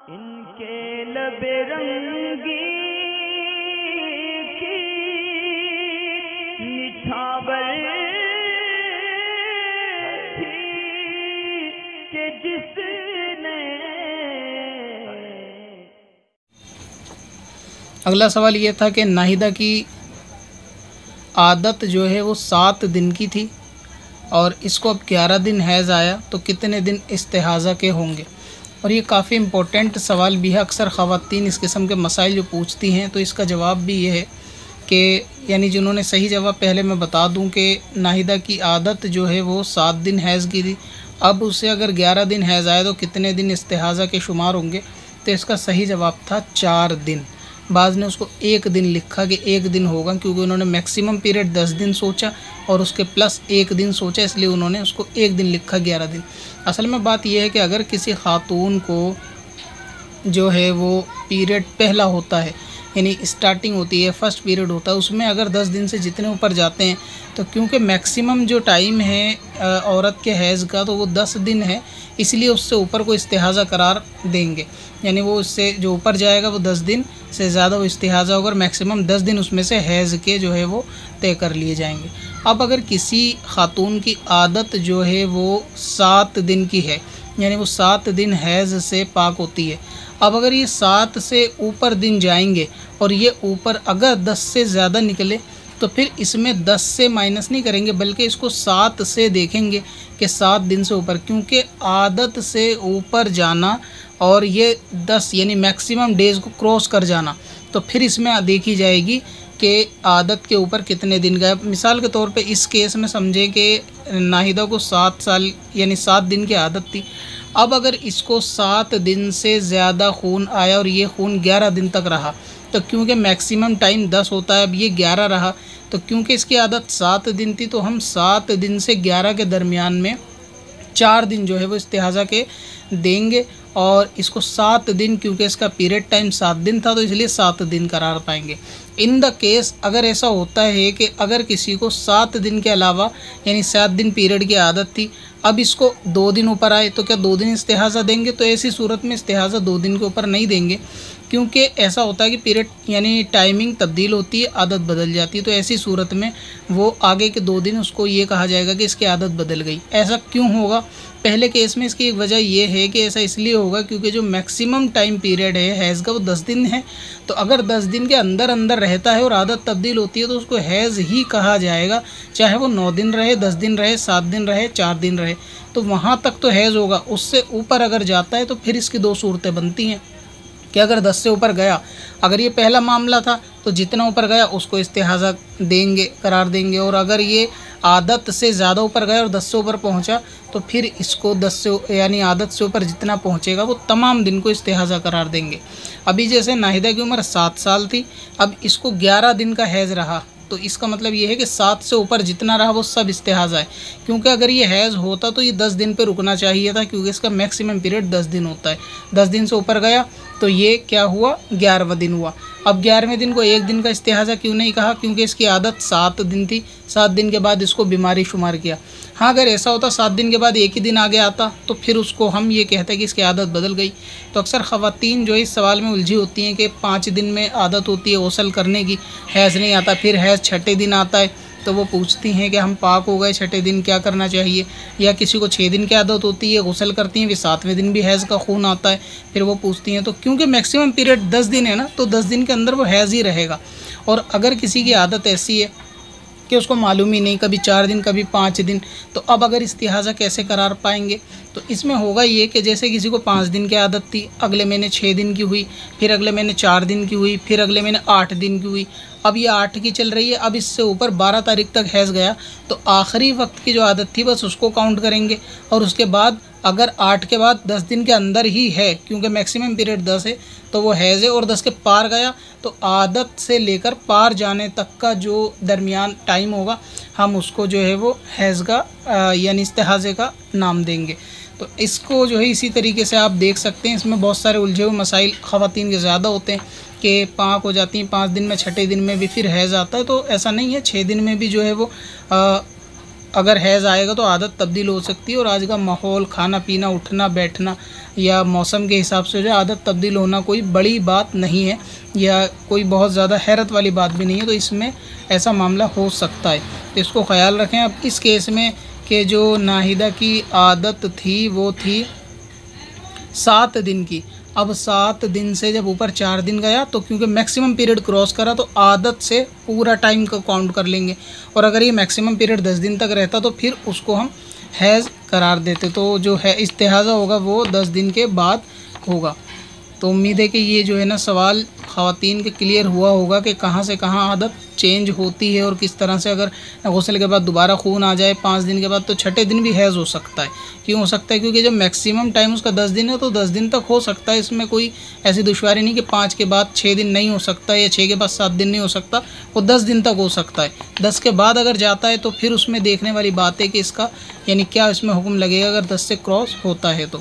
इनके लबे रंगी की निछावर थी कि जिसने। अगला सवाल ये था कि नाहिदा की आदत जो है वो 7 दिन की थी और इसको अब 11 दिन हैज़ आया तो कितने दिन इस्तिहाज़ा के होंगे। और ये काफ़ी इम्पोर्टेंट सवाल भी है। अक्सर ख़वातीन इस किस्म के मसाइल जो पूछती हैं तो इसका जवाब भी ये है कि यानी जिन्होंने सही जवाब, पहले मैं बता दूं कि नाहिदा की आदत जो है वो 7 दिन हैज़ की थी। अब उसे अगर 11 दिन हैज़ आए तो कितने दिन इस्तिहाज़ा के शुमार होंगे। तो इसका सही जवाब था 4 दिन। बाज़ ने उसको 1 दिन लिखा कि 1 दिन होगा, क्योंकि उन्होंने मैक्सिमम पीरियड 10 दिन सोचा और उसके प्लस 1 दिन सोचा, इसलिए उन्होंने उसको 1 दिन लिखा 11 दिन। असल में बात यह है कि अगर किसी खातून को जो है वो पीरियड पहला होता है, यानी स्टार्टिंग होती है, फर्स्ट पीरियड होता है, उसमें अगर 10 दिन से जितने ऊपर जाते हैं तो क्योंकि मैक्सिमम जो टाइम है औरत के हैज़ का तो वो 10 दिन है, इसलिए उससे ऊपर को इस्तिहाज़ा करार देंगे। यानी वो उससे जो ऊपर जाएगा वो 10 दिन से ज़्यादा वो इस्तिहाज़ा होगा और मैक्सिमम 10 दिन उसमें से हैज़ के जो है वो तय कर लिए जाएंगे। अब अगर किसी खातून की आदत जो है वो 7 दिन की है, यानी वो 7 दिन हैज़ से पाक होती है। अब अगर ये 7 से ऊपर दिन जाएंगे और ये ऊपर अगर 10 से ज़्यादा निकले तो फिर इसमें 10 से माइनस नहीं करेंगे, बल्कि इसको 7 से देखेंगे कि 7 दिन से ऊपर, क्योंकि आदत से ऊपर जाना और ये 10 यानी मैक्सिमम डेज़ को क्रॉस कर जाना, तो फिर इसमें देखी जाएगी कि आदत के ऊपर कितने दिन गए। मिसाल के तौर पे इस केस में समझें कि नाहिदा को 7 साल यानी 7 दिन की आदत थी। अब अगर इसको 7 दिन से ज़्यादा खून आया और ये खून 11 दिन तक रहा, तो क्योंकि मैक्सिमम टाइम 10 होता है, अब ये 11 रहा, तो क्योंकि इसकी आदत 7 दिन थी तो हम 7 दिन से 11 के दरमियान में 4 दिन जो है वो इस्तिहाज़ा के देंगे और इसको 7 दिन, क्योंकि इसका पीरियड टाइम 7 दिन था तो इसलिए 7 दिन करार पाएंगे। इन द केस अगर ऐसा होता है कि अगर किसी को 7 दिन के अलावा यानी 7 दिन पीरियड की आदत थी, अब इसको 2 दिन ऊपर आए तो क्या 2 दिन इस्तिहाज़ा देंगे। तो ऐसी सूरत में इस्तिहाज़ा 2 दिन के ऊपर नहीं देंगे, क्योंकि ऐसा होता है कि पीरियड यानी टाइमिंग तब्दील होती है, आदत बदल जाती है। तो ऐसी सूरत में वो आगे के 2 दिन उसको ये कहा जाएगा कि इसकी आदत बदल गई। ऐसा क्यों होगा? पहले केस में इसकी एक वजह ये है कि ऐसा इसलिए होगा क्योंकि जो मैक्सिमम टाइम पीरियड है हैज़ का वो 10 दिन है। तो अगर 10 दिन के अंदर अंदर रहता है और आदत तब्दील होती है तो उसको हैज़ ही कहा जाएगा, चाहे वो 9 दिन रहे, 10 दिन रहे, 7 दिन रहे, 4 दिन रहे, तो वहाँ तक तो हैज़ होगा। उससे ऊपर अगर जाता है तो फिर इसकी 2 सूरतें बनती हैं कि अगर 10 से ऊपर गया, अगर ये पहला मामला था तो जितना ऊपर गया उसको इस्तिहाज़ा देंगे, करार देंगे, और अगर ये आदत से ज़्यादा ऊपर गया और 10 से ऊपर पहुंचा तो फिर इसको 10 से यानी आदत से ऊपर जितना पहुंचेगा वो तमाम दिन को इस्तिहाज़ा करार देंगे। अभी जैसे नाहिदा की उम्र 7 साल थी, अब इसको 11 दिन का हैज़ रहा, तो इसका मतलब ये है कि 7 से ऊपर जितना रहा वो सब इस्तिहाज़ा है, क्योंकि अगर ये हैज़ होता तो ये 10 दिन पे रुकना चाहिए था, क्योंकि इसका मैक्सिमम पीरियड 10 दिन होता है। 10 दिन से ऊपर गया तो ये क्या हुआ, 11वां दिन हुआ। अब 11वें दिन को 1 दिन का इस्तिहाज़ा क्यों नहीं कहा? क्योंकि इसकी आदत 7 दिन थी, 7 दिन के बाद इसको बीमारी शुमार किया। हाँ, अगर ऐसा होता 7 दिन के बाद 1 ही दिन आगे आता तो फिर उसको हम ये कहते हैं कि इसकी आदत बदल गई। तो अक्सर ख़वातीन जो इस सवाल में उलझी होती हैं कि 5 दिन में आदत होती है गौसल करने की, हैज़ नहीं आता, फिर हैज़ 6ठे दिन आता है, तो वो पूछती हैं कि हम पाक हो गए 6ठे दिन, क्या करना चाहिए। या किसी को 6 दिन की आदत होती है, गौसल करती हैं, फिर 7वें दिन भी हैज़ का खून आता है, फिर वो पूछती हैं। तो क्योंकि मैक्सिमम पीरियड 10 दिन है ना, तो 10 दिन के अंदर वो हैज़ ही रहेगा। और अगर किसी की आदत ऐसी है कि उसको मालूम ही नहीं, कभी 4 दिन कभी 5 दिन, तो अब अगर इस्तिहाज़ा कैसे करार पाएंगे? तो इसमें होगा ये कि जैसे किसी को 5 दिन की आदत थी, अगले महीने 6 दिन की हुई, फिर अगले महीने 4 दिन की हुई, फिर अगले महीने 8 दिन की हुई, अब ये 8 की चल रही है, अब इससे ऊपर 12 तारीख तक हैज़ गया तो आखिरी वक्त की जो आदत थी बस उसको काउंट करेंगे। और उसके बाद अगर 8 के बाद 10 दिन के अंदर ही है, क्योंकि मैक्सिमम पीरियड 10 है, तो वो हैज़ है, और 10 के पार गया तो आदत से लेकर पार जाने तक का जो दरमियान टाइम होगा हम उसको जो है वो हैज़ का यानी इस्तिहाज़े का नाम देंगे। तो इसको जो है इसी तरीके से आप देख सकते हैं। इसमें बहुत सारे उलझे हुए मसाइल ख़वातीन के ज़्यादा होते हैं कि पाक हो जाती हैं 5 दिन में, 6ठे दिन में भी फिर हैज़ आता है, तो ऐसा नहीं है। 6 दिन में भी जो है वो अगर हैज़ आएगा तो आदत तब्दील हो सकती है, और आज का माहौल, खाना पीना, उठना बैठना या मौसम के हिसाब से जो आदत तब्दील होना कोई बड़ी बात नहीं है या कोई बहुत ज़्यादा हैरत वाली बात भी नहीं है, तो इसमें ऐसा मामला हो सकता है, तो इसको ख्याल रखें। अब इस केस में कि जो नाहिदा की आदत थी वो थी 7 दिन की। अब 7 दिन से जब ऊपर 4 दिन गया तो क्योंकि मैक्सिमम पीरियड क्रॉस करा तो आदत से पूरा टाइम का काउंट कर लेंगे, और अगर ये मैक्सिमम पीरियड 10 दिन तक रहता तो फिर उसको हम हैज़ करार देते, तो जो है इस्तिहाज़ा होगा वो 10 दिन के बाद होगा। तो उम्मीद है कि ये जो है ना सवाल ख़वातीन के क्लियर हुआ होगा कि कहाँ से कहाँ आदत चेंज होती है, और किस तरह से अगर गुस्ल के बाद दोबारा खून आ जाए 5 दिन के बाद तो छठे दिन भी हैज़ हो सकता है। क्यों हो सकता है? क्योंकि जब मैक्सिमम टाइम उसका 10 दिन है तो 10 दिन तक हो सकता है, इसमें कोई ऐसी दुश्वारी नहीं कि 5 के बाद 6 दिन नहीं हो सकता या 6 के बाद 7 दिन नहीं हो सकता, वो 10 दिन तक हो सकता है। 10 के बाद अगर जाता है तो फिर उसमें देखने वाली बात है कि इसका यानी क्या इसमें हुक्म लगेगा अगर 10 से क्रॉस होता है तो।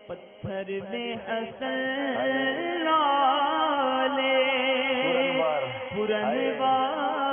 पत्थर में असल डाले पुरनवार